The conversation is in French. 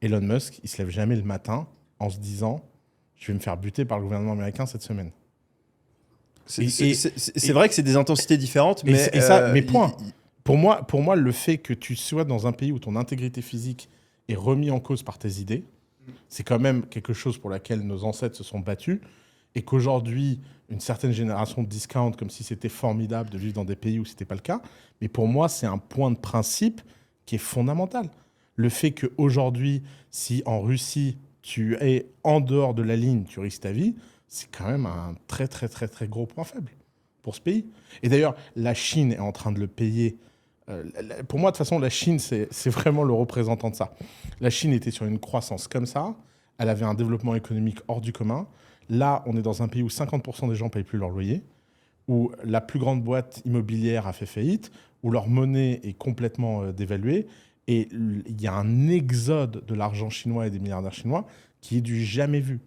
Elon Musk, il se lève jamais le matin en se disant je vais me faire buter par le gouvernement américain cette semaine. C'est Et, c'est- et, c'est- c'est et, vrai que c'est des intensités différentes, et, mais mais point. Pour moi, le fait que tu sois dans un pays où ton intégrité physique est remis en cause par tes idées, c'est quand même quelque chose pour laquelle nos ancêtres se sont battus et qu'aujourd'hui, une certaine génération discount comme si c'était formidable de vivre dans des pays où ce n'était pas le cas. Mais pour moi, c'est un point de principe qui est fondamental. Le fait qu'aujourd'hui, si en Russie, tu es en dehors de la ligne, tu risques ta vie, c'est quand même un très, très, très, très gros point faible pour ce pays. Et d'ailleurs, la Chine est en train de le payer. Pour moi, de toute façon, la Chine, c'est vraiment le représentant de ça. La Chine était sur une croissance comme ça. Elle avait un développement économique hors du commun. Là, on est dans un pays où 50% des gens ne payent plus leur loyer, où la plus grande boîte immobilière a fait faillite, où leur monnaie est complètement dévaluée. Et il y a un exode de l'argent chinois et des milliardaires chinois qui est du jamais vu.